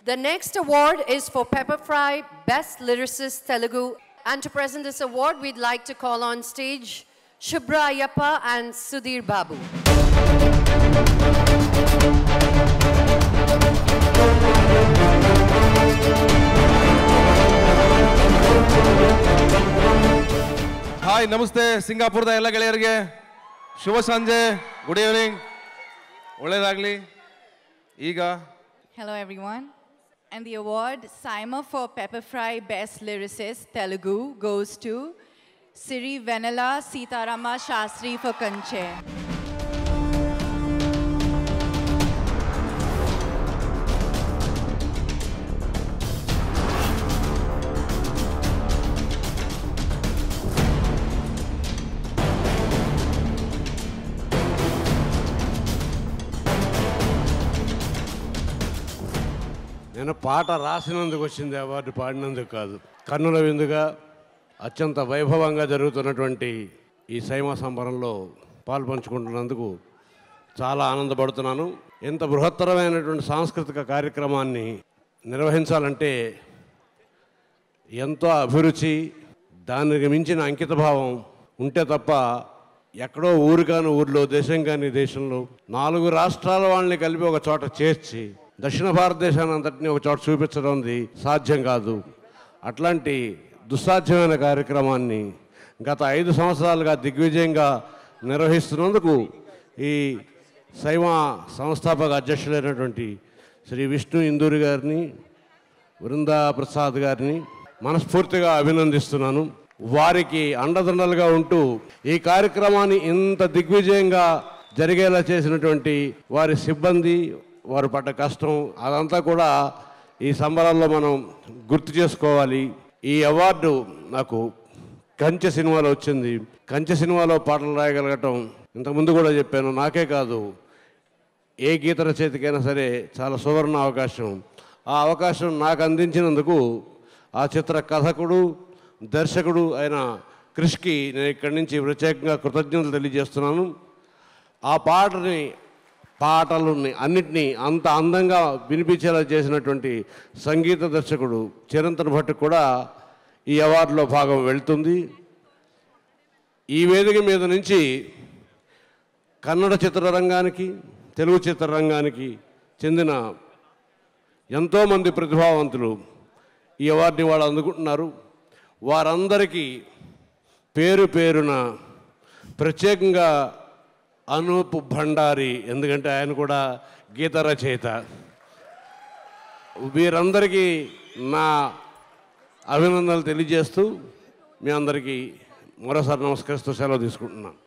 The next award is for Pepper Fry Best Lyricist Telugu. And to present this award, we'd like to call on stage Shubhra Ayyappa and Sudhir Babu. Hi, Namaste, Singapore da ella ಗೆಳೆಯರಿಗೆ ಶುಭ ಸಂಜೆ, good evening, ಒಳ್ಳೆಯದಾಗಲಿ. ಈಗ Hello everyone. And the award Saima for Pepper Fry Best Lyricist Telugu goes to Siri Venala Sitarama Shastri for Kanche. నేను పాట రాసినందుకు వచ్చింది award, పాడినందుకు కాదు. కన్నుల విందుగా అత్యంత వైభవంగా జరుగుతున్నటువంటి ఈ సైమా సంబరంలో పాల్పంచుకుంటున్నందుకు చాలా ఆనందపడుతున్నాను. ఇంత బృహత్తరమైనటువంటి సాంస్కృతిక కార్యక్రమాన్ని నిర్వహించాలంటే ఎంతో అభిరుచి, దానికి మించిన అంకితభావం ఉంటే తప్ప ఎక్కడో ఊరు కాని ఊరిలో, దేశం కాని దేశంలో 4 రాష్ట్రాల వాళ్ళని కలిపి ఒక చోట చేర్చి దక్షిణ భారతదేశాన్ని అంతటినీ ఒక చోట చూపించడం సాధ్యం కాదు. అట్లాంటి దుస్సాధ్యమైన కార్యక్రమాన్ని గత 5 సంవత్సరాలుగా దిగ్విజయంగా నిర్వహిస్తున్నందుకు ఈ సైమా సంస్థాపక అధ్యక్షులైనటువంటి శ్రీ విష్ణు ఇందూరి గారిని, బృందా ప్రసాద్ గారిని మనస్ఫూర్తిగా అభినందిస్తున్నాను. వారికి అండదండలుగా ఉంటూ ఈ కార్యక్రమాన్ని ఇంత దిగ్విజయంగా జరిగేలా చేసినటువంటి వారి సిబ్బంది, వారు పడ్డ కష్టం అదంతా కూడా ఈ సంబరాల్లో మనం గుర్తు చేసుకోవాలి. ఈ అవార్డు నాకు కంచె సినిమాలో వచ్చింది. కంచె సినిమాలో పాటలు రాయగలగటం ఇంతకుముందు కూడా చెప్పాను, నాకే కాదు ఏ గీత రచయితకైనా సరే చాలా సువర్ణ అవకాశం. ఆ అవకాశం నాకు అందించినందుకు ఆ చిత్ర కథకుడు, దర్శకుడు అయిన క్రిష్కి నేను ఇక్కడి నుంచి ప్రత్యేకంగా కృతజ్ఞతలు తెలియజేస్తున్నాను. ఆ పాటలని అన్నిటినీ అంత అందంగా వినిపించేలా చేసినటువంటి సంగీత దర్శకుడు చిరంతన్ భట్ కూడా ఈ అవార్డులో భాగం వెళ్తుంది. ఈ వేదిక మీద నుంచి కన్నడ చిత్రరంగానికి, తెలుగు చిత్రరంగానికి చెందిన ఎంతోమంది ప్రతిభావంతులు ఈ అవార్డుని వాళ్ళు అందుకుంటున్నారు. వారందరికీ పేరు పేరున ప్రత్యేకంగా అనూప్ భండారి, ఎందుకంటే ఆయన కూడా గీత రచయిత, వీరందరికీ నా అభినందనలు తెలియజేస్తూ మీ అందరికీ మరోసారి నమస్కరిస్తూ సెలవు తీసుకుంటున్నాను.